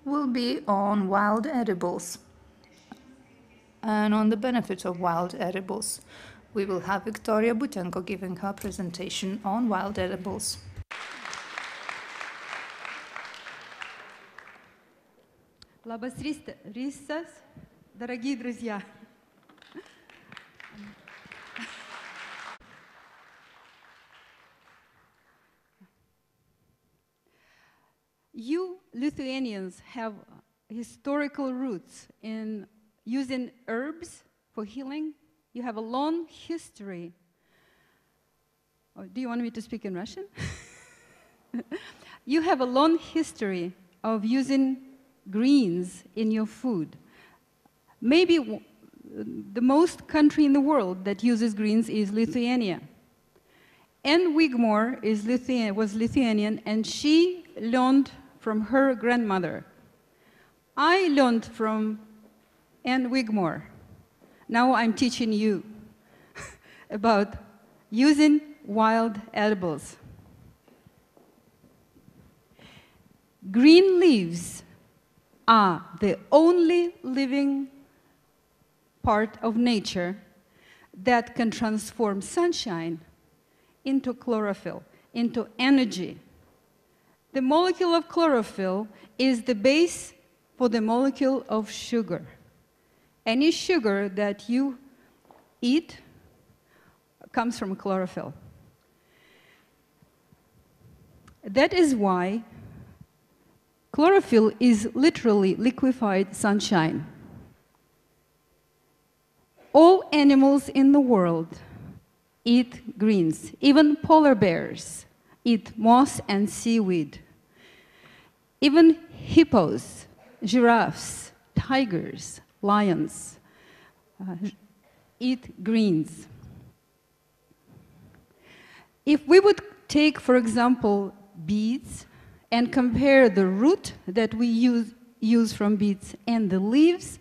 will be on wild edibles and on the benefits of wild edibles. We will have Victoria Boutenko giving her presentation on wild edibles. Labas rytas, дорогие друзья. You Lithuanians have historical roots in using herbs for healing. You have a long history. Oh, do you want me to speak in Russian? You have a long history of using greens in your food. Maybe the most country in the world that uses greens is Lithuania. Anne Wigmore was Lithuanian, and she learned from her grandmother. I learned from Anne Wigmore. Now I'm teaching you about using wild edibles. Green leaves are the only living part of nature that can transform sunshine into chlorophyll, into energy. The molecule of chlorophyll is the base for the molecule of sugar. Any sugar that you eat comes from chlorophyll. That is why chlorophyll is literally liquefied sunshine. All animals in the world eat greens. Even polar bears eat moss and seaweed. Even hippos, giraffes, tigers, lions eat greens. If we would take, for example, beets and compare the root that we use from beets and the leaves,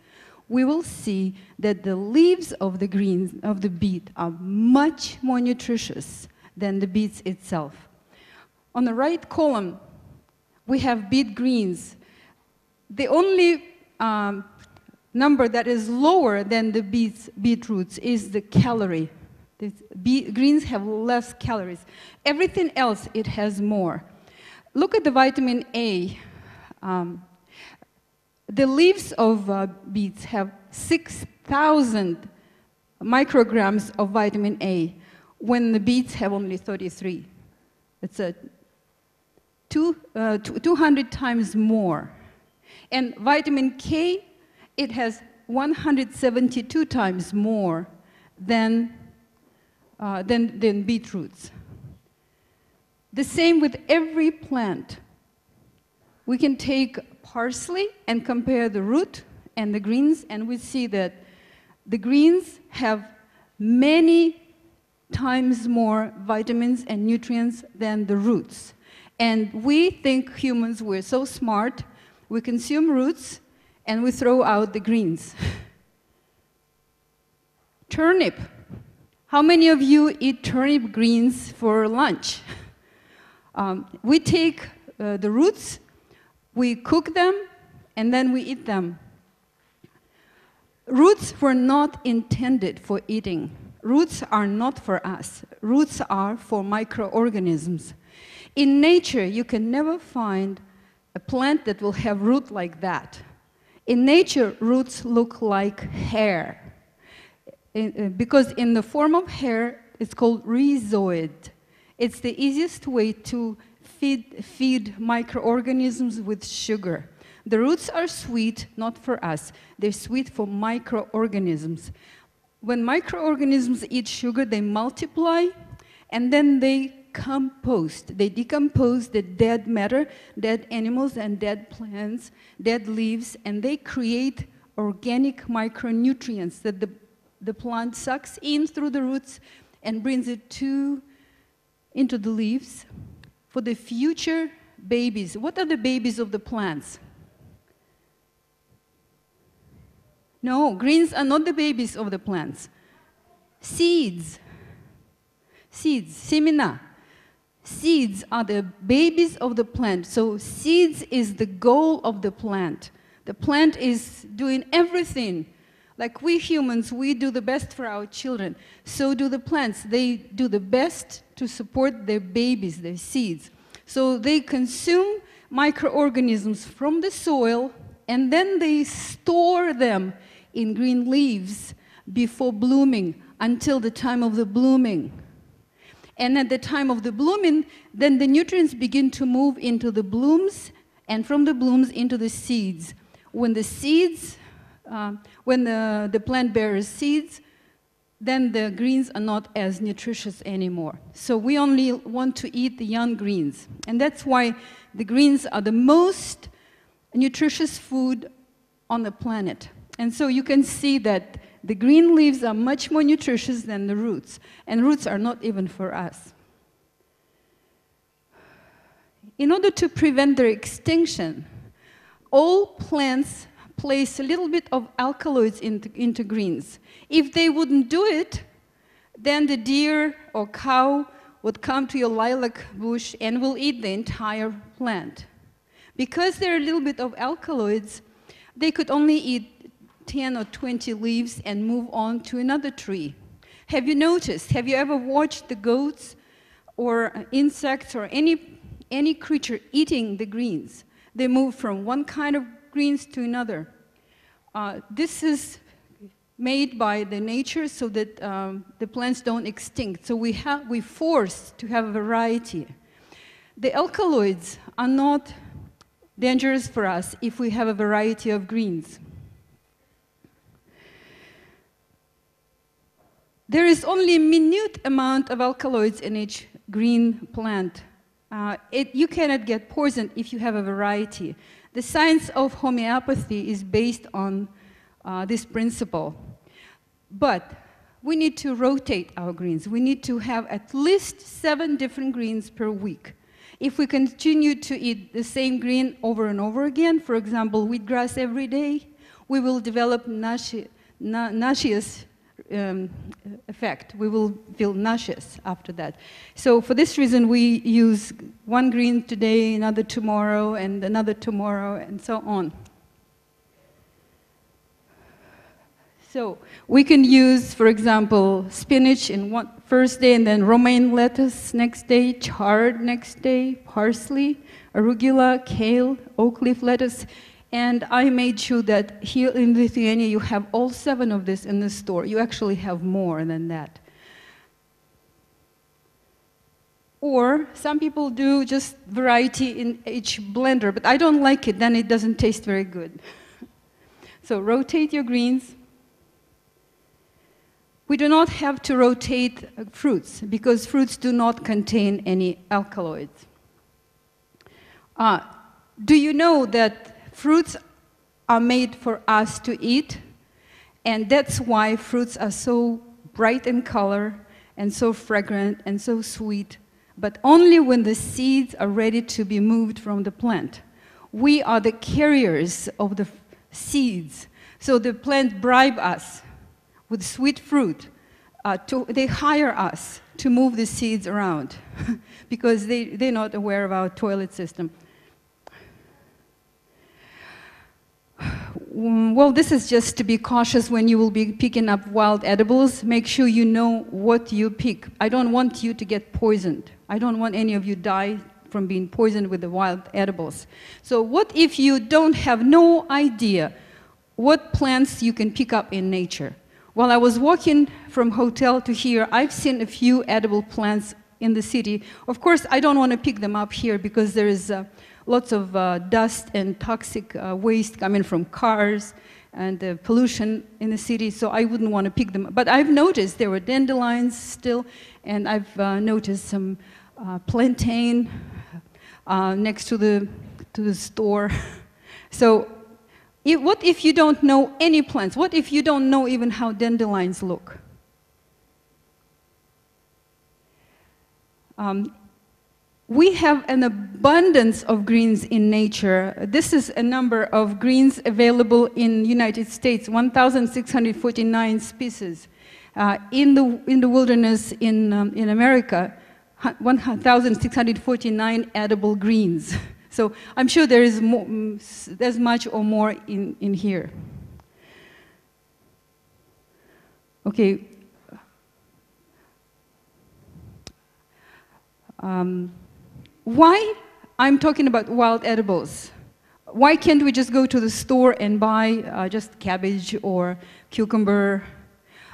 we will see that the leaves of the greens of the beet are much more nutritious than the beets itself. On the right column, we have beet greens. The only number that is lower than the beetroots is the calorie. Greens have less calories. Everything else, it has more. Look at the vitamin A. The leaves of beets have 6,000 micrograms of vitamin A, when the beets have only 33. It's 200 times more. And vitamin K, it has 172 times more than beetroots. The same with every plant. We can take parsley and compare the root and the greens, and we see that the greens have many times more vitamins and nutrients than the roots. And we think humans, we're so smart, we consume roots and we throw out the greens. Turnip. How many of you eat turnip greens for lunch? We take the roots, we cook them, and then we eat them. Roots were not intended for eating. Roots are not for us. Roots are for microorganisms. In nature, you can never find a plant that will have root like that. In nature, roots look like hair. Because in the form of hair, it's called rhizoid. It's the easiest way to feed microorganisms with sugar. The roots are sweet, not for us. They're sweet for microorganisms. When microorganisms eat sugar, they multiply, and then they compost. They decompose the dead matter, dead animals and dead plants, dead leaves, and they create organic micronutrients that the plant sucks in through the roots and brings it into the leaves for the future babies. What are the babies of the plants? No, greens are not the babies of the plants. Seeds. Seeds, semena. Seeds are the babies of the plant. So seeds is the goal of the plant. The plant is doing everything. Like we humans, we do the best for our children. So do the plants. They do the best to support their babies, their seeds. So they consume microorganisms from the soil, and then they store them in green leaves before blooming until the time of the blooming. And at the time of the blooming, then the nutrients begin to move into the blooms, and from the blooms into the seeds. When the seeds, when the plant bears seeds, then the greens are not as nutritious anymore. So we only want to eat the young greens. And that's why the greens are the most nutritious food on the planet. And so you can see that the green leaves are much more nutritious than the roots. And roots are not even for us. In order to prevent their extinction, all plants place a little bit of alkaloids into greens. If they wouldn't do it, then the deer or cow would come to your lilac bush and will eat the entire plant. Because there are a little bit of alkaloids, they could only eat 10 or 20 leaves and move on to another tree. Have you noticed, have you ever watched the goats or insects or any creature eating the greens? They move from one kind of greens to another. This is made by the nature so that the plants don't extinct. So we force to have a variety. The alkaloids are not dangerous for us if we have a variety of greens. There is only a minute amount of alkaloids in each green plant. You cannot get poisoned if you have a variety. The science of homeopathy is based on this principle. But we need to rotate our greens. We need to have at least 7 different greens per week. If we continue to eat the same green over and over again, for example, wheatgrass every day, we will develop nauseous effect. We will feel nauseous after that. So for this reason, we use one green today, another tomorrow, and another tomorrow, and so on. So we can use, for example, spinach in one first day, and then romaine lettuce next day, chard next day, parsley, arugula, kale, oak leaf lettuce. And I made sure that here in Lithuania you have all 7 of this in the store. You actually have more than that. Or some people do just variety in each blender, but I don't like it, then it doesn't taste very good. So rotate your greens. We do not have to rotate fruits because fruits do not contain any alkaloids. Do you know that fruits are made for us to eat? And that's why fruits are so bright in color and so fragrant and so sweet, but only when the seeds are ready to be moved from the plant. We are the carriers of the seeds. So the plant bribes us with sweet fruit. They hire us to move the seeds around because they're not aware of our toilet system. Well, this is just to be cautious when you will be picking up wild edibles. Make sure you know what you pick. I don't want you to get poisoned. I don't want any of you die from being poisoned with the wild edibles. So what if you don't have no idea what plants you can pick up in nature? While I was walking from hotel to here, I've seen a few edible plants in the city. Of course, I don't want to pick them up here because there is lots of dust and toxic waste coming from cars and pollution in the city, so I wouldn't want to pick them up. But I've noticed there were dandelions still, and I've noticed some plantain next to the store. So what if you don't know any plants? What if you don't know even how dandelions look? We have an abundance of greens in nature. This is a number of greens available in the United States, 1,649 species. In the wilderness in America, 1,649 edible greens. So I'm sure there is there's much or more in here. Okay. Why I'm talking about wild edibles? Why can't we just go to the store and buy just cabbage or cucumber?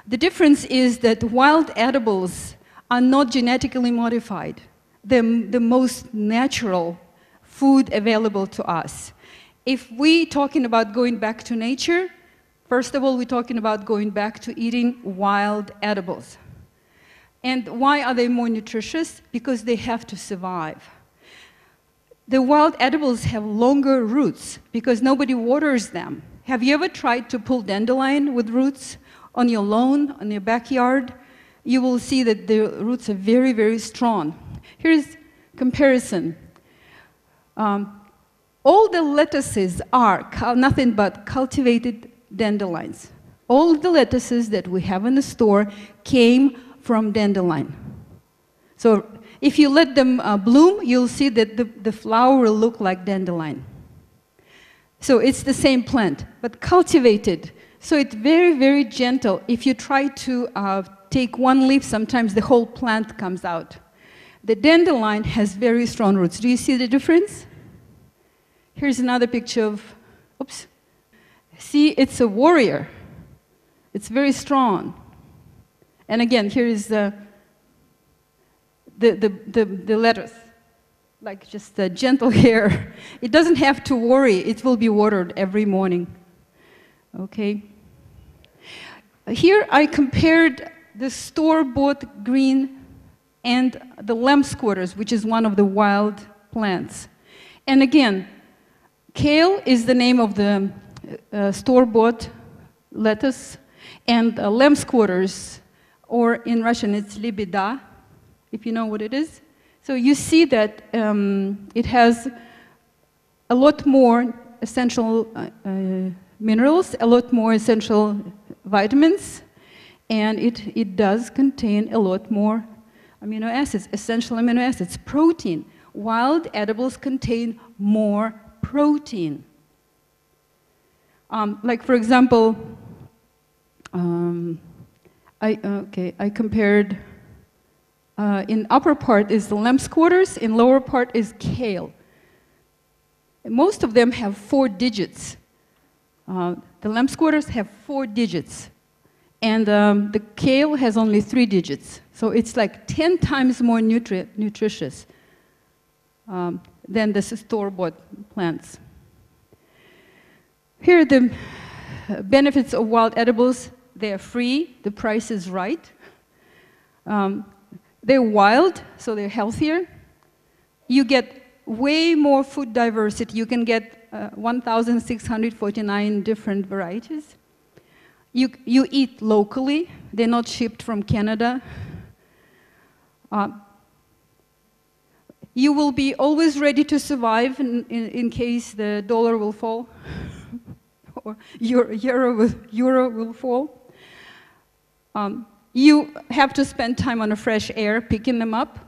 The difference is that wild edibles are not genetically modified. They're the most natural food available to us. If we're talking about going back to nature, first of all, we're talking about going back to eating wild edibles. And why are they more nutritious? Because they have to survive. The wild edibles have longer roots because nobody waters them. Have you ever tried to pull dandelion with roots on your lawn, on your backyard? You will see that the roots are very, very strong. Here's comparison. All the lettuces are nothing but cultivated dandelions. All the lettuces that we have in the store came from dandelion. So if you let them bloom, you'll see that the flower will look like dandelion. So it's the same plant, but cultivated. So it's very, very gentle. If you try to take one leaf, sometimes the whole plant comes out. The dandelion has very strong roots. Do you see the difference? Here's another picture of, oops. See, it's a warrior. It's very strong. And again, here is the lettuce, like just a gentle hair. It doesn't have to worry. It will be watered every morning. Okay. Here I compared the store-bought green and the lamb squatters, which is one of the wild plants. And again, kale is the name of the store-bought lettuce, and lamb squatters, or in Russian it's libeda, if you know what it is. So you see that it has a lot more essential minerals, a lot more essential vitamins, and it does contain a lot more amino acids, essential amino acids, protein. Wild edibles contain more protein. Like for example, I compared, in upper part is the lamb squatters, in lower part is kale. Most of them have 4 digits. The lamb squatters have 4 digits. And the kale has only 3 digits. So it's like 10 times more nutritious than the store-bought plants. Here are the benefits of wild edibles. They are free, the price is right. They're wild, so they're healthier. You get way more food diversity. You can get 1,649 different varieties. You eat locally. They're not shipped from Canada. You will be always ready to survive in case the dollar will fall or euro will fall. You have to spend time on the fresh air picking them up.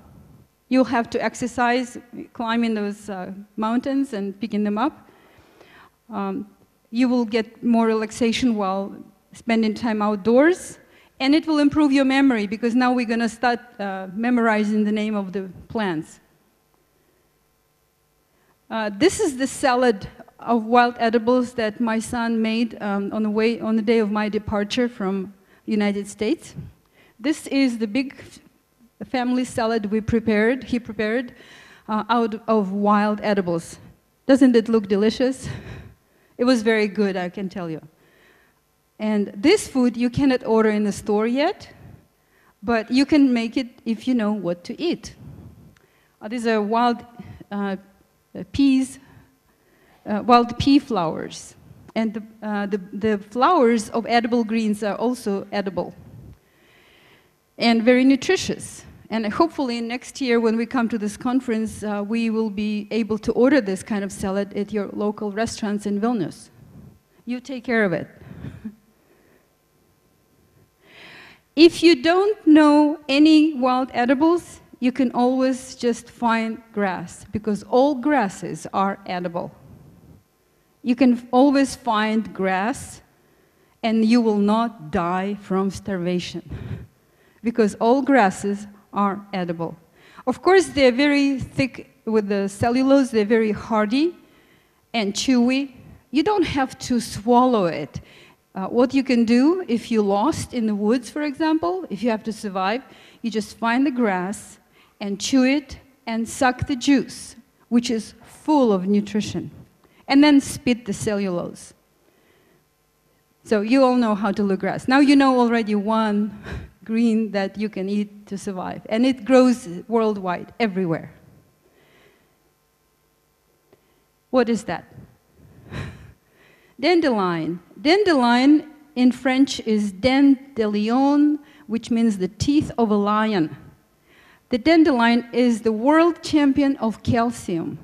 You'll have to exercise, climbing those mountains and picking them up. You will get more relaxation while spending time outdoors. And it will improve your memory, because now we're going to start memorizing the name of the plants. This is the salad of wild edibles that my son made on the day of my departure from the United States. This is the big family salad he prepared out of wild edibles. Doesn't it look delicious? It was very good, I can tell you. And this food you cannot order in the store yet, but you can make it if you know what to eat. These are wild peas, wild pea flowers. And the flowers of edible greens are also edible and very nutritious. And hopefully next year when we come to this conference, we will be able to order this kind of salad at your local restaurants in Vilnius. You take care of it. If you don't know any wild edibles, you can always just find grass, because all grasses are edible. You can always find grass, and you will not die from starvation, because all grasses are edible. Of course, they're very thick with the cellulose, they're very hardy and chewy. You don't have to swallow it. What you can do, if you're lost in the woods, for example, if you have to survive, you just find the grass and chew it and suck the juice, which is full of nutrition, and then spit the cellulose. So you all know how to look grass. Now you know already one green that you can eat to survive, and it grows worldwide, everywhere. What is that? Dandelion. Dandelion in French is dent de lion, which means the teeth of a lion. The dandelion is the world champion of calcium.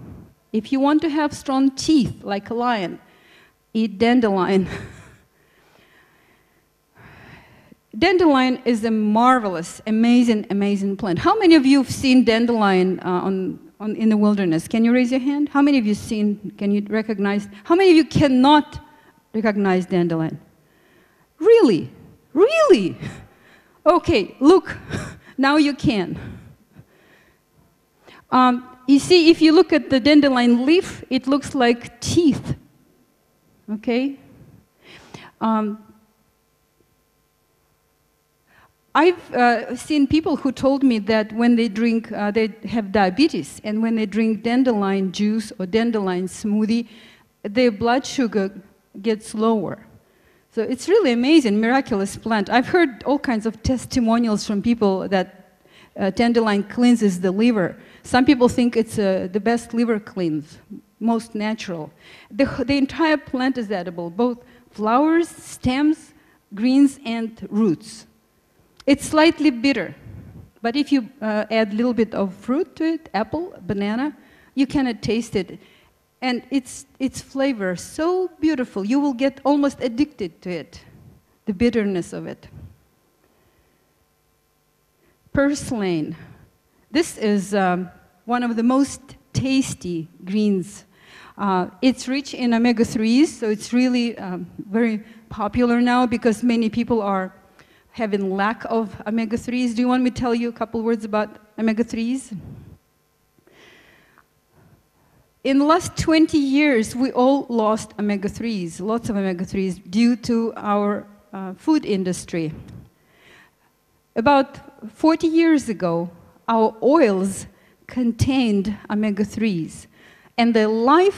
If you want to have strong teeth like a lion, eat dandelion. Dandelion is a marvelous, amazing, amazing plant. How many of you have seen dandelion in the wilderness? Can you raise your hand? How many of you can you recognize? How many of you cannot recognize dandelion? Really? Really? Okay, look, now you can. You see, if you look at the dandelion leaf, it looks like teeth, okay? I've seen people who told me that when they drink, they have diabetes, and when they drink dandelion juice or dandelion smoothie, their blood sugar gets lower. So it's really amazing, miraculous plant. I've heard all kinds of testimonials from people that dandelion cleanses the liver. Some people think it's the best liver cleanse, most natural. The entire plant is edible, both flowers, stems, greens, and roots. It's slightly bitter, but if you add a little bit of fruit to it, apple, banana, you cannot taste it. And its flavor is so beautiful, you will get almost addicted to it, the bitterness of it. Purslane. This is one of the most tasty greens. It's rich in omega-3s, so it's really very popular now because many people are having lack of omega-3s. Do you want me to tell you a couple words about omega-3s? In the last 20 years, we all lost omega-3s, lots of omega-3s, due to our food industry. About 40 years ago, our oils contained omega-3s, and the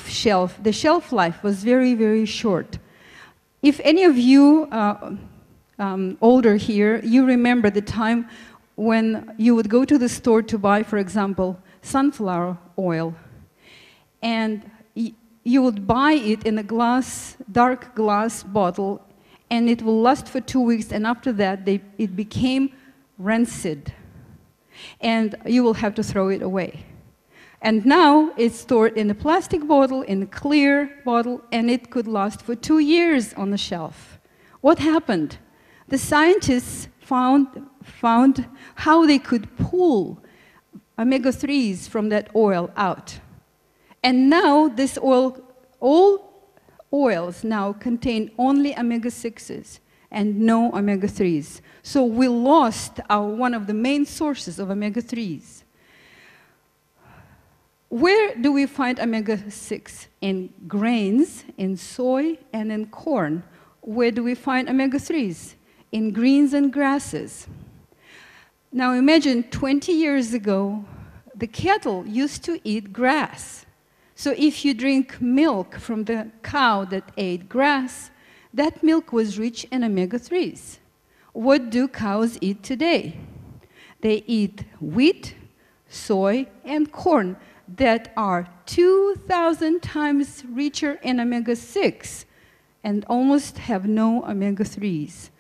shelf life was very, very short. If any of you older here, you remember the time when you would go to the store to buy, for example, sunflower oil, and you would buy it in a dark glass bottle, and it will last for 2 weeks, and after that, it became rancid, and you will have to throw it away. And now it's stored in a plastic bottle, in a clear bottle, and it could last for 2 years on the shelf. What happened? The scientists found how they could pull omega-3s from that oil out. And now this oil, all oils now contain only omega-6s and no omega-3s. So we lost one of the main sources of omega-3s. Where do we find omega-6? In grains, in soy, and in corn. Where do we find omega-3s? In greens and grasses. Now imagine 20 years ago, the cattle used to eat grass. So if you drink milk from the cow that ate grass, that milk was rich in omega-3s. What do cows eat today? They eat wheat, soy, and corn that are 2,000 times richer in omega-6 and almost have no omega-3s.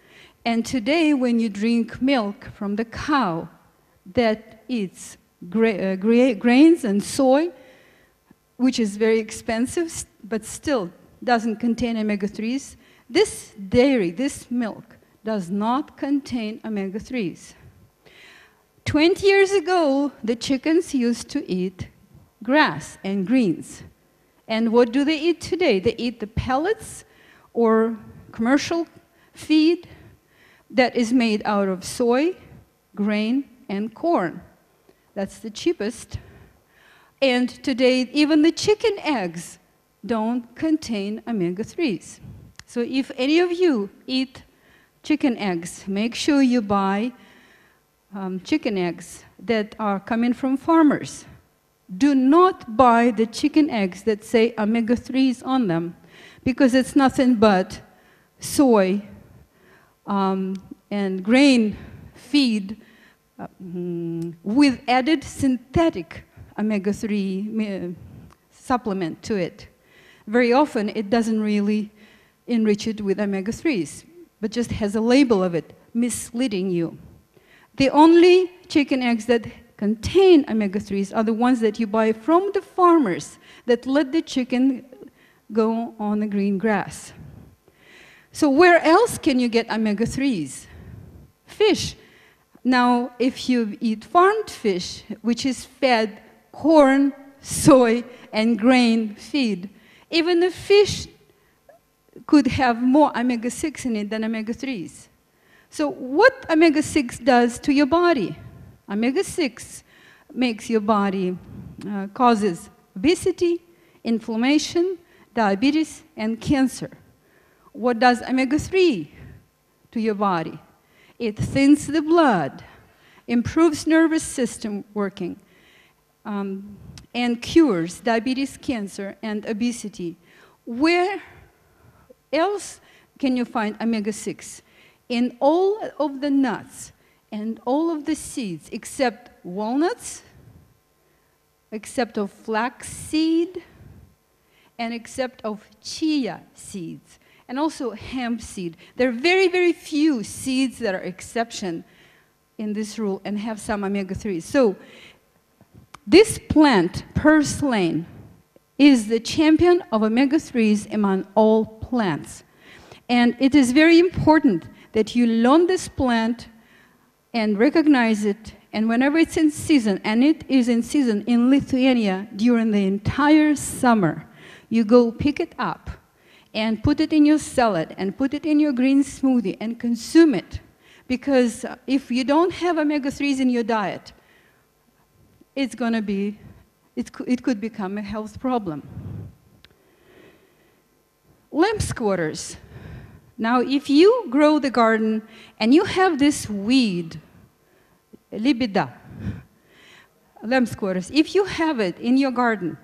And today, when you drink milk from the cow that eats grains and soy, which is very expensive, but still doesn't contain omega-3s, this dairy, this milk, does not contain omega-3s. 20 years ago, the chickens used to eat grass and greens. And what do they eat today? They eat the pellets or commercial feed that is made out of soy, grain, and corn. That's the cheapest. And today, even the chicken eggs don't contain omega-3s. So if any of you eat chicken eggs, make sure you buy chicken eggs that are coming from farmers. Do not buy the chicken eggs that say omega-3s on them, because it's nothing but soy and grain feed with added synthetic omega-3 supplement to it. Very often, it doesn't really enrich it with omega-3s, but just has a label of it, misleading you. The only chicken eggs that contain omega-3s are the ones that you buy from the farmers that let the chicken go on the green grass. So where else can you get omega-3s? Fish. Now, if you eat farmed fish, which is fed corn, soy, and grain feed, even the fish could have more omega-6 in it than omega-3s. So what omega-6 does to your body? Omega-6 makes your body, causes obesity, inflammation, diabetes, and cancer. What does omega-3 to your body? It thins the blood, improves nervous system working, and cures diabetes, cancer, and obesity. Where else can you find omega-6? In all of the nuts and all of the seeds, except walnuts, except of flax seed, and except of chia seeds, and also hemp seed. There are very, very few seeds that are exception in this rule and have some omega-3s. So this plant, purslane, is the champion of omega-3s among all plants. And it is very important that you learn this plant and recognize it, and whenever it's in season, and it is in season in Lithuania during the entire summer, you go pick it up and put it in your salad and put it in your green smoothie and consume it. Because if you don't have omega-3s in your diet, it's going to be, it could become a health problem. Lamb squatters. Now, if you grow the garden and you have this weed, libida, lamb squatters, if you have it in your garden,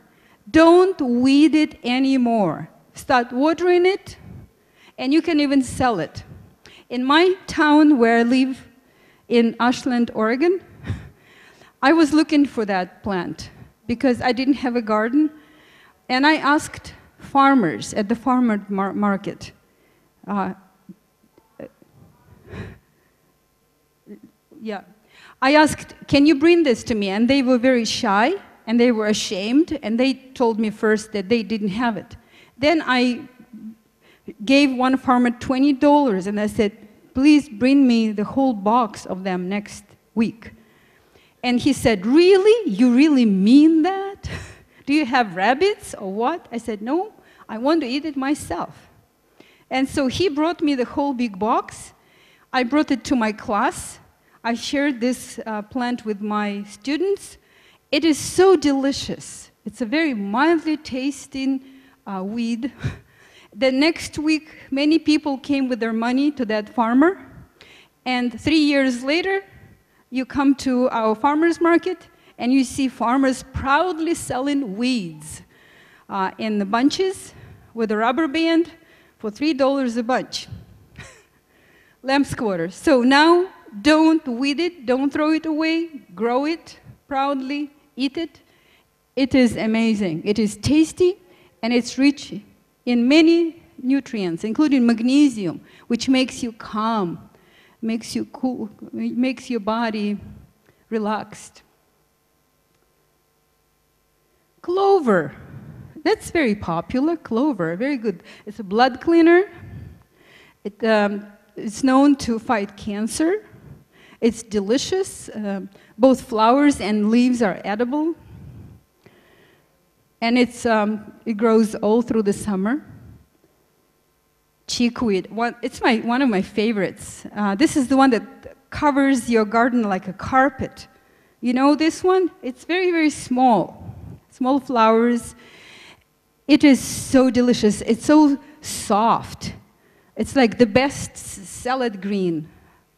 don't weed it anymore. Start watering it, and you can even sell it. In my town where I live, in Ashland, Oregon, I was looking for that plant because I didn't have a garden, and I asked farmers at the farmer market, I asked, can you bring this to me? And they were very shy, and they were ashamed, and they told me first that they didn't have it. Then I gave one farmer $20, and I said, please bring me the whole box of them next week. And he said, really? You really mean that? Do you have rabbits or what? I said, no, I want to eat it myself. And so he brought me the whole big box. I brought it to my class. I shared this plant with my students. It is so delicious. It's a very mildly tasting weed. The next week, many people came with their money to that farmer. And 3 years later, you come to our farmers market, and you see farmers proudly selling weeds in the bunches with a rubber band for $3 a bunch. Lamb squatters. So now, don't weed it, don't throw it away, grow it proudly, eat it. It is amazing. It is tasty, and it's rich in many nutrients, including magnesium, which makes you calm, makes you cool, makes your body relaxed. Clover. That's very popular, clover, very good. It's a blood cleaner. It's known to fight cancer. It's delicious. Both flowers and leaves are edible. And it grows all through the summer. Chickweed, it's one of my favorites. This is the one that covers your garden like a carpet. You know this one? It's very, very small. Small flowers. It is so delicious. It's so soft. It's like the best salad green.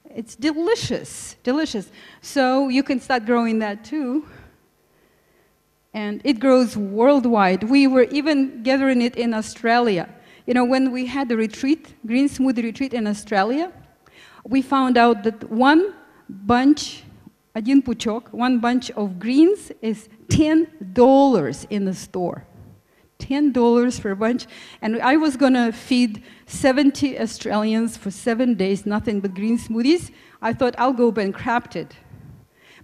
It's delicious, delicious. So you can start growing that too. And it grows worldwide. We were even gathering it in Australia. You know, when we had the retreat, green smoothie retreat in Australia, we found out that one bunch of greens is $10 in the store. $10 for a bunch. And I was going to feed 70 Australians for 7 days, nothing but green smoothies. I thought I'll go bankrupted.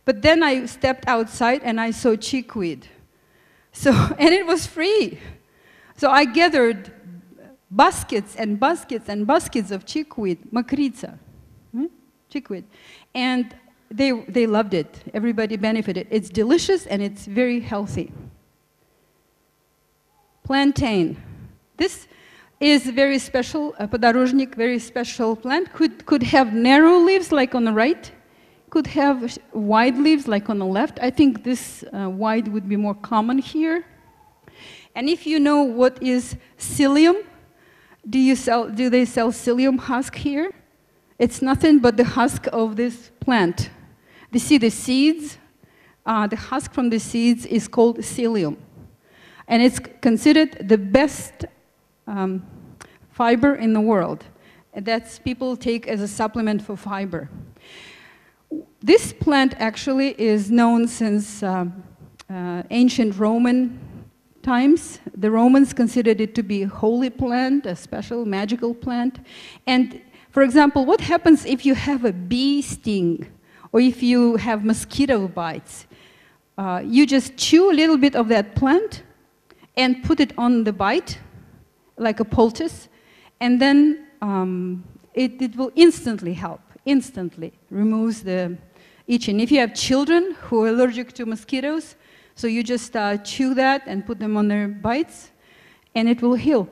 But then I stepped outside and I saw chickweed. And it was free. So I gathered baskets and baskets and baskets of chickweed, makrica, chickweed. And they loved it. Everybody benefited. It's delicious and it's very healthy. Plantain. This is very special, a podorожник, very special plant. Could have narrow leaves like on the right. Could have wide leaves like on the left. I think this wide would be more common here. And if you know what is psyllium, do they sell psyllium husk here? It's nothing but the husk of this plant. You see the seeds? The husk from the seeds is called psyllium. And it's considered the best fiber in the world. That's people take as a supplement for fiber. This plant actually is known since ancient Roman times. The Romans considered it to be a holy plant, a special magical plant. And for example, what happens if you have a bee sting or if you have mosquito bites? You just chew a little bit of that plant and put it on the bite, like a poultice, and then it will instantly help, instantly removes the itching. If you have children who are allergic to mosquitoes, so you just chew that and put them on their bites, and it will heal.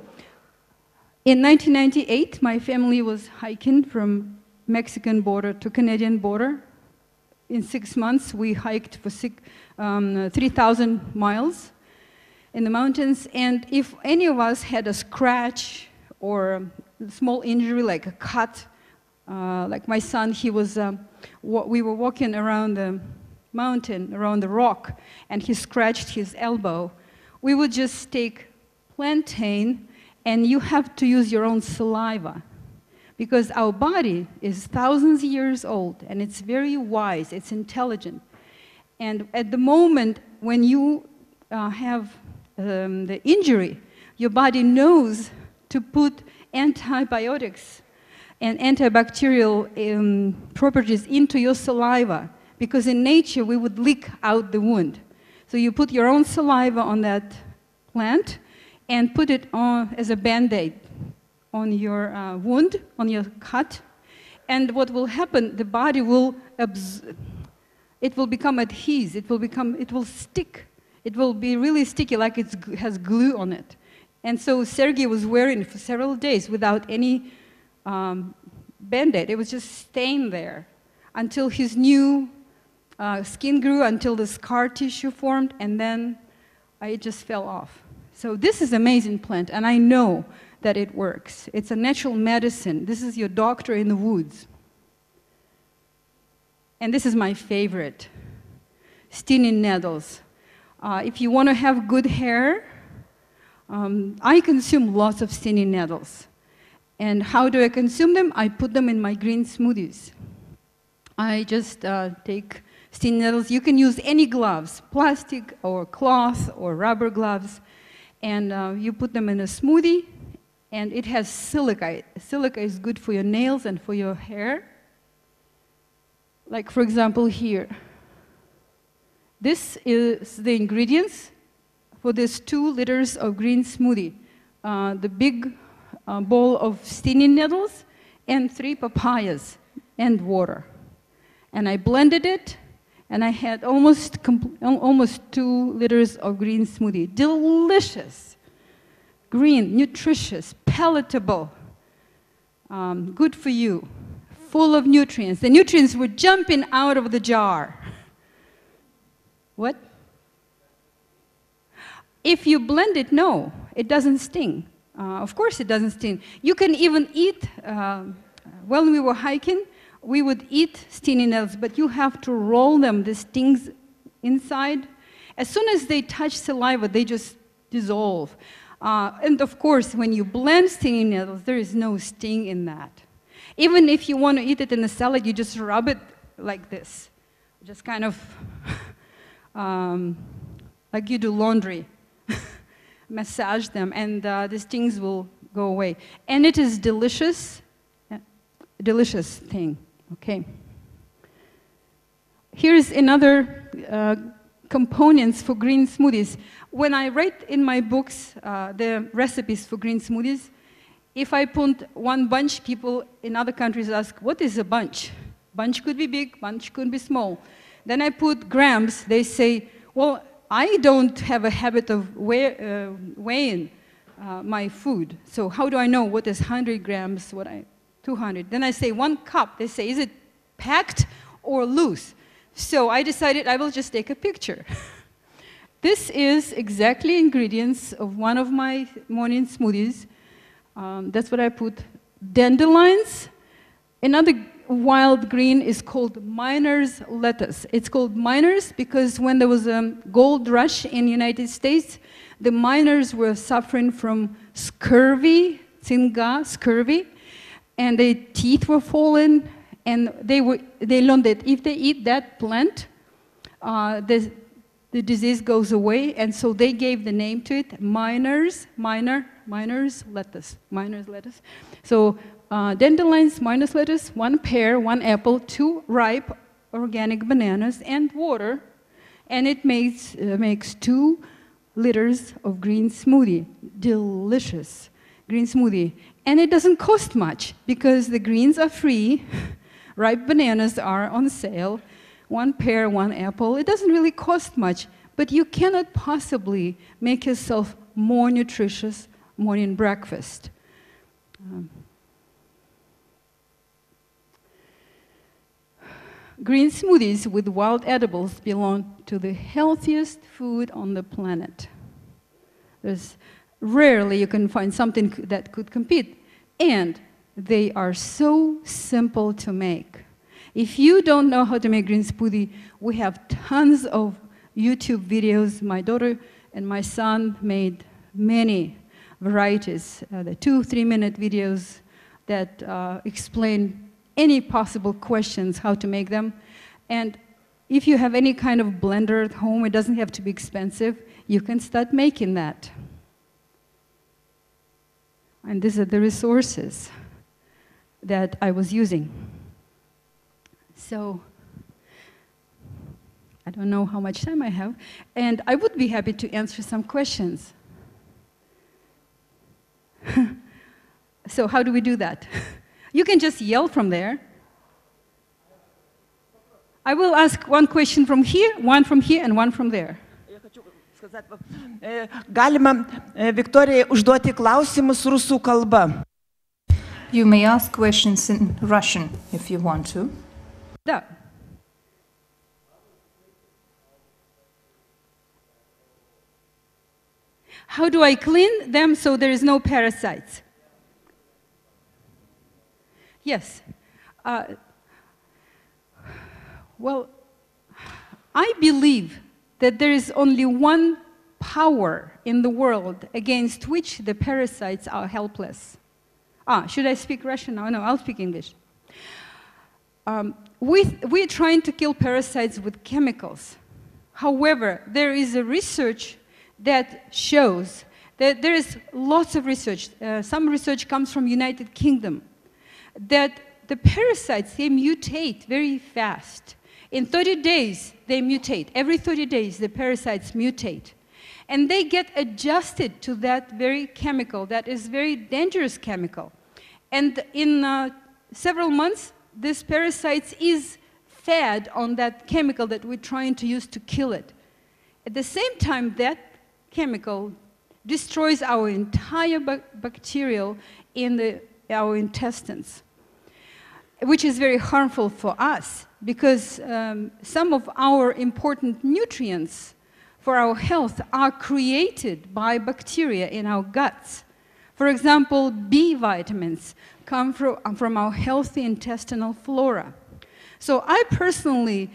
In 1998, my family was hiking from Mexican border to Canadian border. In 6 months, we hiked for 3,000 miles in the mountains, and if any of us had a scratch or a small injury like a cut, like my son, we were walking around the mountain, around the rock, and he scratched his elbow, we would just take plantain, and you have to use your own saliva, because our body is thousands of years old, and it's very wise, it's intelligent. And at the moment when you have the injury, your body knows to put antibiotics and antibacterial properties into your saliva, because in nature we would lick out the wound. So you put your own saliva on that plant and put it on as a Band-Aid on your wound, on your cut, and what will happen, the body will it will become adhesed, it will stick. It will be really sticky, like it has glue on it. And so Sergei was wearing it for several days without any Band-Aid. It was just staying there until his new skin grew, until the scar tissue formed, and then it just fell off. So this is an amazing plant, and I know that it works. It's a natural medicine. This is your doctor in the woods. And this is my favorite, stinging nettles. If you want to have good hair, I consume lots of stinging nettles. And how do I consume them? I put them in my green smoothies. I just take stinging nettles. You can use any gloves, plastic or cloth or rubber gloves, and you put them in a smoothie, and it has silica. Silica is good for your nails and for your hair. Like, for example, here. This is the ingredients for this 2 liters of green smoothie. The big bowl of stinging nettles and 3 papayas and water. And I blended it, and I had almost 2 liters of green smoothie. Delicious, green, nutritious, palatable, good for you, full of nutrients. The nutrients were jumping out of the jar. What? If you blend it, no, it doesn't sting. Of course it doesn't sting. You can even eat, when we were hiking, we would eat stinging nettles, but you have to roll them, the stings inside. As soon as they touch saliva, they just dissolve. And of course, when you blend stinging nettles, there is no sting in that. Even if you want to eat it in a salad, you just rub it like this. Just kind of like you do laundry. Massage them, and the stings will go away. And it is delicious, delicious thing, okay? Here's another components for green smoothies. When I write in my books the recipes for green smoothies, if I put one bunch, people in other countries ask, what is a bunch? Bunch could be big, bunch could be small. Then I put grams, they say, well, I don't have a habit of weighing my food. So how do I know what is 100 grams, 200? Then I say 1 cup. They say, is it packed or loose? So I decided I will just take a picture. This is exactly ingredients of one of my morning smoothies. That's what I put. Dandelions. Another wild green is called miner's lettuce. It's called miners because when there was a gold rush in the United States, the miners were suffering from scurvy, scurvy, and their teeth were falling, and they learned that if they eat that plant, the disease goes away, and so they gave the name to it, miner's lettuce, So dandelions, miner's lettuce, 1 pear, 1 apple, 2 ripe organic bananas, and water, and it makes 2 liters of green smoothie. Delicious green smoothie. And it doesn't cost much because the greens are free, ripe bananas are on sale, 1 pear, 1 apple. It doesn't really cost much, but you cannot possibly make yourself more nutritious morning breakfast. Green smoothies with wild edibles belong to the healthiest food on the planet. There's rarely you can find something that could compete, and they are so simple to make. If you don't know how to make green smoothie, we have tons of YouTube videos. My daughter and my son made many varieties, the 2-3 minute videos that explain any possible questions, how to make them. And if you have any kind of blender at home, it doesn't have to be expensive, you can start making that. And these are the resources that I was using. So, I don't know how much time I have, and I would be happy to answer some questions. So how do we do that? You can just yell from there. I will ask one question from here, and one from there. Galima Viktorijai užduoti klausimus rusų kalba. You may ask questions in Russian if you want to. Да. How do I clean them so there is no parasites? Yes. Well, I believe that there is only one power in the world against which the parasites are helpless. Should I speak Russian now? No, I'll speak English. We're trying to kill parasites with chemicals. However, there is a research that shows that there is lots of research. Some research comes from United Kingdom that the parasites, they mutate very fast. In 30 days, they mutate. Every 30 days, the parasites mutate. And they get adjusted to that very chemical, that is very dangerous chemical. And in several months, this parasite is fed on that chemical that we're trying to use to kill it. At the same time, that chemical destroys our entire bacterial in our intestines, which is very harmful for us because some of our important nutrients for our health are created by bacteria in our guts. For example, B vitamins come from our healthy intestinal flora. So I personally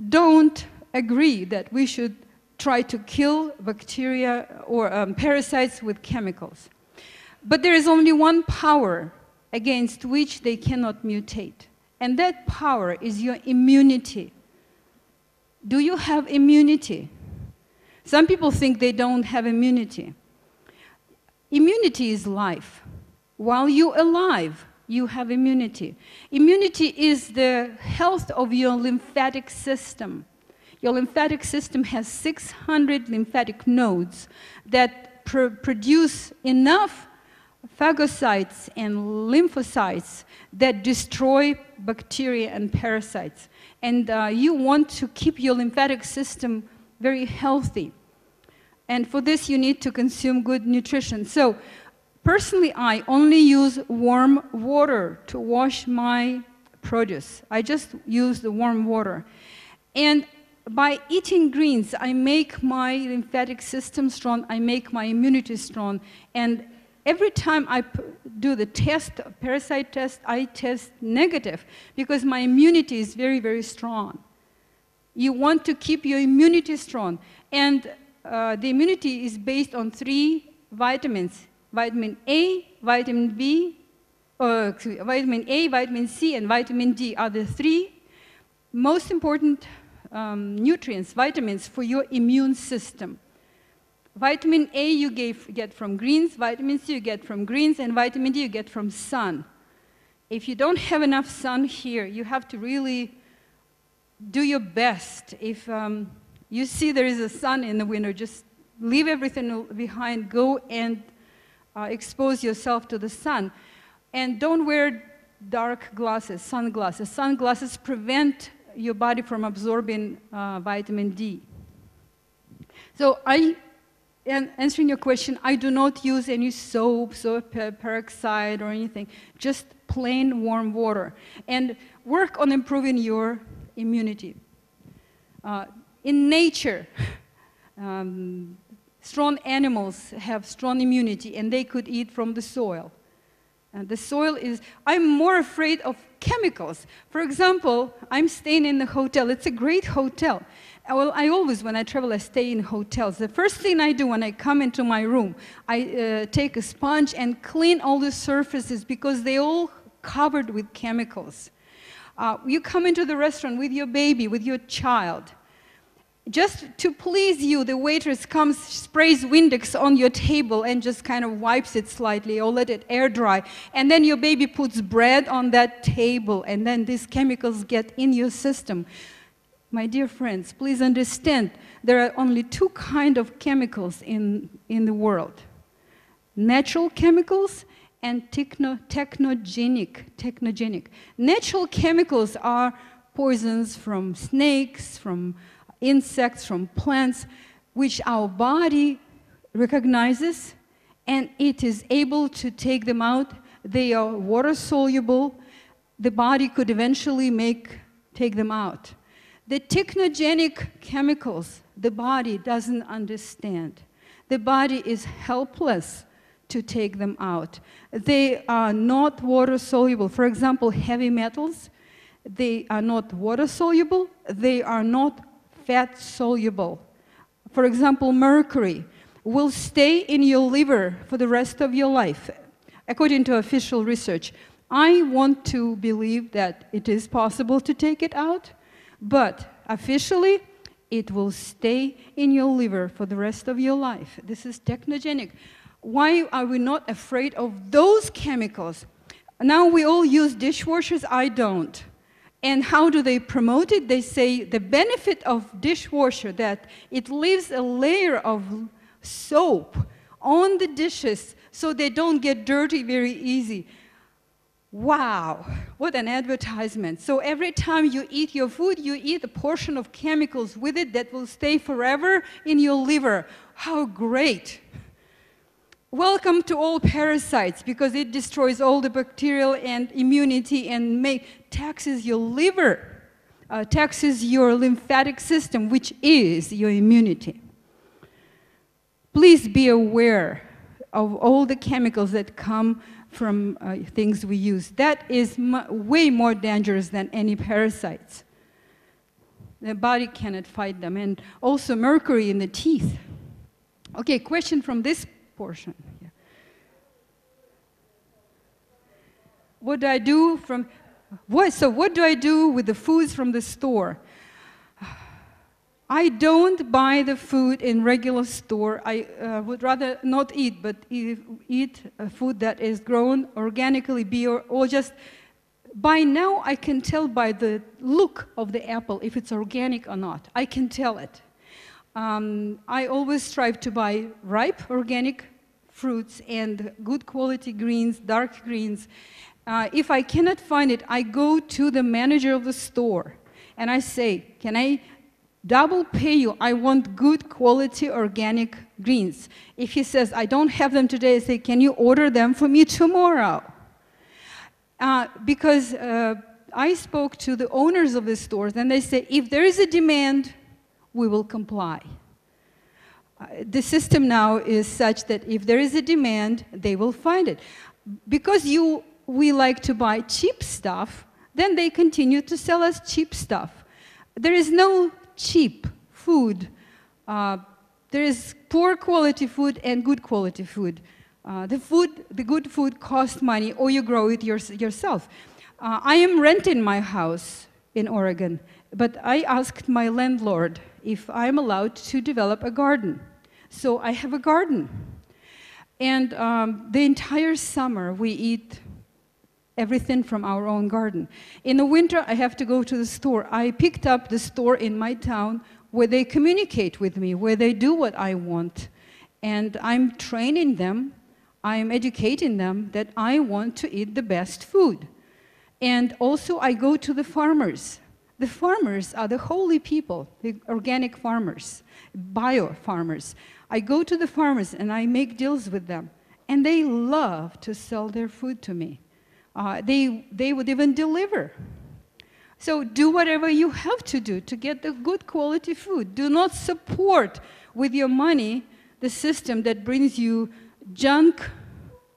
don't agree that we should try to kill bacteria or parasites with chemicals. But there is only one power against which they cannot mutate, and that power is your immunity. Do you have immunity? Some people think they don't have immunity. Immunity is life. While you're alive, you have immunity. Immunity is the health of your lymphatic system. Your lymphatic system has 600 lymphatic nodes that produce enough phagocytes and lymphocytes that destroy bacteria and parasites. And you want to keep your lymphatic system very healthy. And for this, you need to consume good nutrition. So, personally, I only use warm water to wash my produce. I just use the warm water. And by eating greens, I make my lymphatic system strong, I make my immunity strong. And every time I do the test, parasite test, I test negative because my immunity is very, very strong. You want to keep your immunity strong. And the immunity is based on 3 vitamins: vitamin A, vitamin B, vitamin A, vitamin C, and vitamin D are the 3 most important nutrients, vitamins for your immune system. Vitamin A you get from greens, vitamin C you get from greens, and vitamin D you get from sun. If you don't have enough sun here, you have to really do your best. If you see there is a sun in the winter, just leave everything behind, go and expose yourself to the sun. And don't wear dark glasses, sunglasses. Sunglasses prevent your body from absorbing vitamin D. So answering your question, I do not use any soaps or peroxide or anything, just plain warm water. And work on improving your immunity. In nature, strong animals have strong immunity and they could eat from the soil. And the soil is, I'm more afraid of chemicals. For example, I'm staying in the hotel. It's a great hotel. Well, I always, when I travel, I stay in hotels. The first thing I do when I come into my room, I take a sponge and clean all the surfaces because they're all covered with chemicals. You come into the restaurant with your baby, with your child. Just to please you, the waitress comes, sprays Windex on your table and just kind of wipes it slightly or let it air dry. And then your baby puts bread on that table and then these chemicals get in your system. My dear friends, please understand, there are only 2 kinds of chemicals in the world. Natural chemicals and technogenic. Natural chemicals are poisons from snakes, from insects, from plants, which our body recognizes, and it is able to take them out. They are water soluble. The body could eventually take them out. The technogenic chemicals, the body doesn't understand. The body is helpless to take them out. They are not water soluble. For example, heavy metals, they are not water soluble. They are not fat soluble. For example, mercury will stay in your liver for the rest of your life, according to official research. I want to believe that it is possible to take it out, but officially, it will stay in your liver for the rest of your life. This is technogenic. Why are we not afraid of those chemicals? Now we all use dishwashers, I don't. And how do they promote it? They say the benefit of dishwasher, that it leaves a layer of soap on the dishes so they don't get dirty very easy. Wow, what an advertisement. So every time you eat your food, you eat a portion of chemicals with it that will stay forever in your liver. How great. Welcome to all parasites, because it destroys all the bacterial and immunity and taxes your liver, taxes your lymphatic system, which is your immunity. Please be aware of all the chemicals that come from things we use. That is way more dangerous than any parasites. The body cannot fight them. And also mercury in the teeth. Okay, question from this portion. Yeah. What do I do from... So what do I do with the foods from the store? I don't buy the food in regular store. I would rather not eat, but eat food that is grown organically, or just, by now I can tell by the look of the apple if it's organic or not. I can tell it. I always strive to buy ripe organic fruits and good quality greens, dark greens. If I cannot find it, I go to the manager of the store and I say, can I double pay you? I want good quality organic greens. If he says, I don't have them today, I say, can you order them for me tomorrow? Because I spoke to the owners of the stores and they say, if there is a demand, we will comply. The system now is such that if there is a demand, they will find it. Because we like to buy cheap stuff, then they continue to sell us cheap stuff. There is no cheap food. There is poor quality food and good quality food. The good food costs money, or you grow it yourself. I am renting my house in Oregon, but I asked my landlord if I'm allowed to develop a garden. So I have a garden. And the entire summer we eat everything from our own garden. In the winter, I have to go to the store. I picked up the store in my town where they communicate with me, where they do what I want. And I'm training them, I'm educating them that I want to eat the best food. And also I go to the farmers. The farmers are the holy people, the organic farmers, bio farmers. I go to the farmers and I make deals with them. And they love to sell their food to me. They would even deliver. So do whatever you have to do to get the good quality food. Do not support with your money the system that brings you junk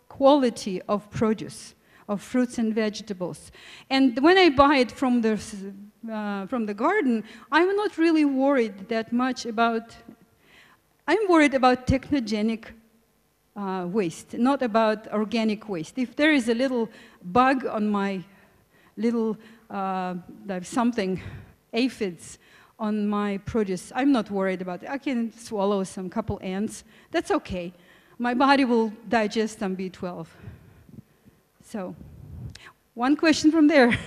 quality of produce, of fruits and vegetables. And when I buy it from the garden, I'm not really worried that much about, I'm worried about technogenic waste, not about organic waste. If there is a little bug on my little something, aphids on my produce, I'm not worried about it. I can swallow some couple ants. That's okay. My body will digest some B12. So, one question from there.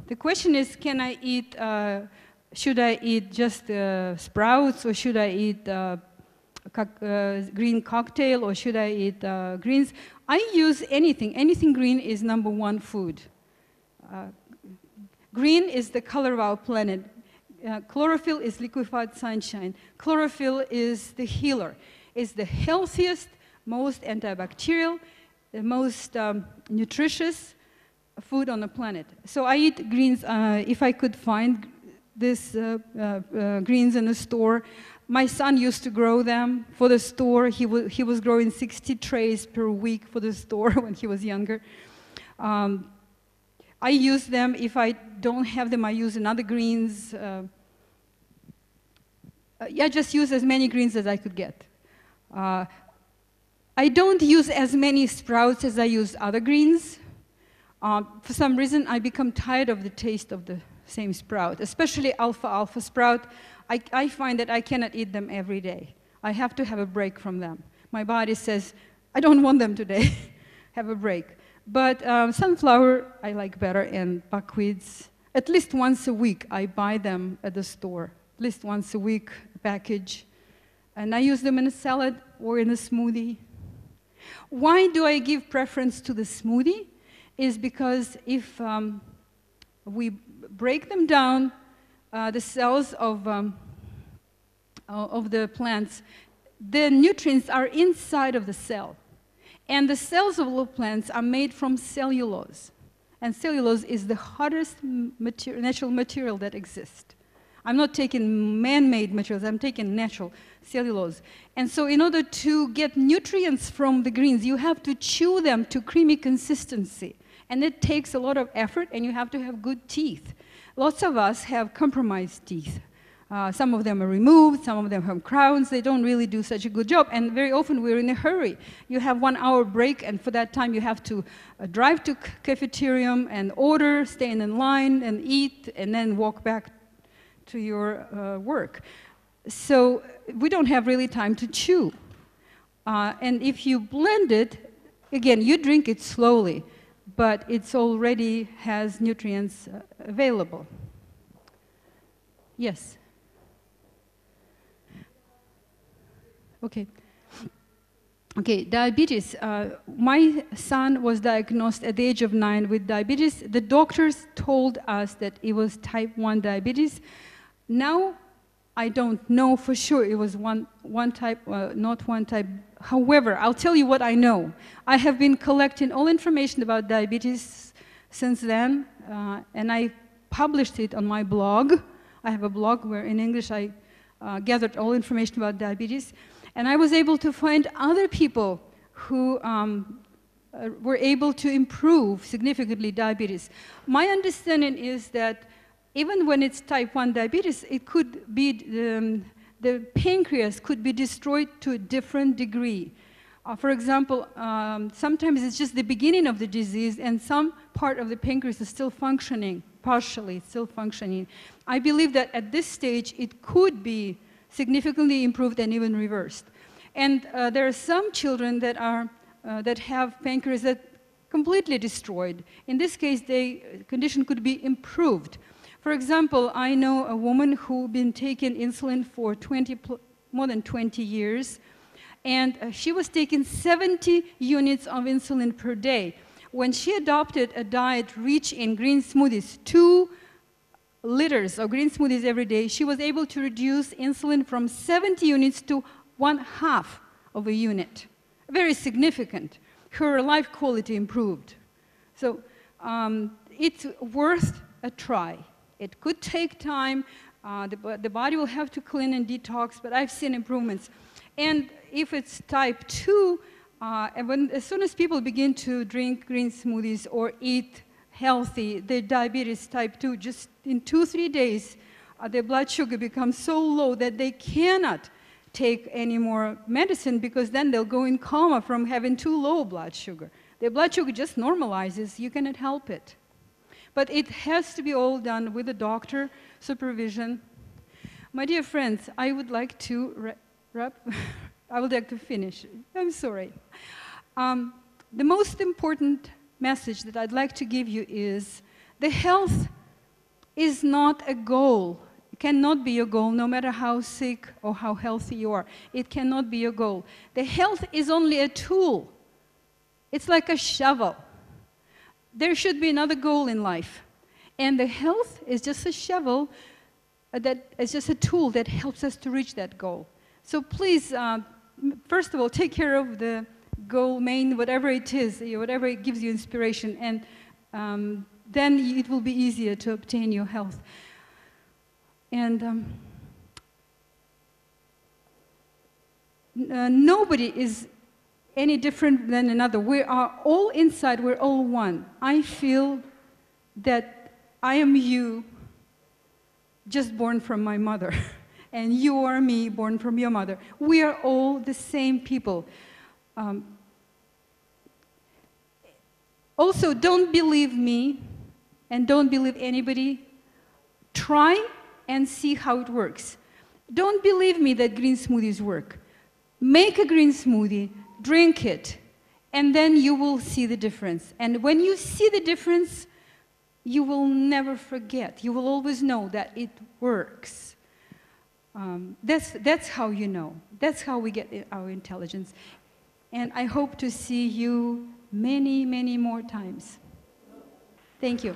The question is, can I eat, should I eat just sprouts, or should I eat green cocktail, or should I eat greens? I use anything. Anything green is #1 food. Green is the color of our planet. Chlorophyll is liquefied sunshine. Chlorophyll is the healer. It's the healthiest, most antibacterial, the most nutritious food on the planet. So I eat greens if I could find this greens in the store. My son used to grow them for the store. He was growing 60 trays per week for the store when he was younger. I use them. If I don't have them, I use another greens. I just use as many greens as I could get. I don't use as many sprouts as I use other greens. For some reason, I become tired of the taste of the same sprout, especially alfalfa sprout. I find that I cannot eat them every day. I have to have a break from them. My body says, I don't want them today. Have a break. But sunflower I like better, and buckwheats. At least once a week I buy them at the store. At least once a week, a package. And I use them in a salad or in a smoothie. Why do I give preference to the smoothie? Is because if we break them down, the cells of the plants, the nutrients are inside of the cell. And the cells of the plants are made from cellulose. And cellulose is the hardest natural material that exists. I'm not taking man-made materials, I'm taking natural cellulose. And so in order to get nutrients from the greens, you have to chew them to creamy consistency. And it takes a lot of effort, and you have to have good teeth. Lots of us have compromised teeth. Some of them are removed, some of them have crowns. They don't really do such a good job, and very often we're in a hurry. You have 1 hour break, and for that time you have to drive to cafeteria and order, stay in line and eat, and then walk back to your work. So we don't have really time to chew. And if you blend it, again, you drink it slowly, but it's already has nutrients available. Yes? Okay. Okay, diabetes. My son was diagnosed at the age of 9 with diabetes. The doctors told us that it was type 1 diabetes. Now, I don't know for sure it was one type, not one type. However, I'll tell you what I know. I have been collecting all information about diabetes since then, and I published it on my blog. I have a blog where in English I gathered all information about diabetes. And I was able to find other people who were able to improve significantly diabetes. My understanding is that even when it's type 1 diabetes, it could be, the pancreas could be destroyed to a different degree. For example, sometimes it's just the beginning of the disease and some part of the pancreas is still functioning, partially still functioning. I believe that at this stage it could be significantly improved and even reversed. And there are some children that have pancreas that completely destroyed. In this case, the condition could be improved. For example, I know a woman who's been taking insulin for more than 20 years, and she was taking 70 units of insulin per day. When she adopted a diet rich in green smoothies, 2 liters of green smoothies every day, she was able to reduce insulin from 70 units to 1/2 of a unit. Very significant. Her life quality improved. So it's worth a try. It could take time. The body will have to clean and detox, but I've seen improvements. And if it's type 2, as soon as people begin to drink green smoothies or eat healthy, the diabetes type 2, just in 2-3 days, their blood sugar becomes so low that they cannot take any more medicine, because then they'll go in coma from having too low blood sugar. Their blood sugar just normalizes. You cannot help it. But it has to be all done with a doctor supervision. My dear friends, I would like to wrap. I would like to finish. I'm sorry. The most important message that I'd like to give you is the health is not a goal. It cannot be a goal, no matter how sick or how healthy you are. It cannot be a goal. The health is only a tool. It's like a shovel. There should be another goal in life. And the health is just a shovel, that is just a tool that helps us to reach that goal. So please, first of all, take care of the goal, main, whatever it is, whatever it gives you inspiration, and then it will be easier to obtain your health. And nobody is any different than another. We are all inside, we're all one. I feel that I am you, just born from my mother, and you are me, born from your mother. We are all the same people. Also, don't believe me, and don't believe anybody. Try and see how it works. Don't believe me that green smoothies work. Make a green smoothie, drink it, And then you will see the difference. And when you see the difference, you will never forget. You will always know that it works. That's how you know. That's how we get our intelligence. And I hope to see you many, many more times. Thank you.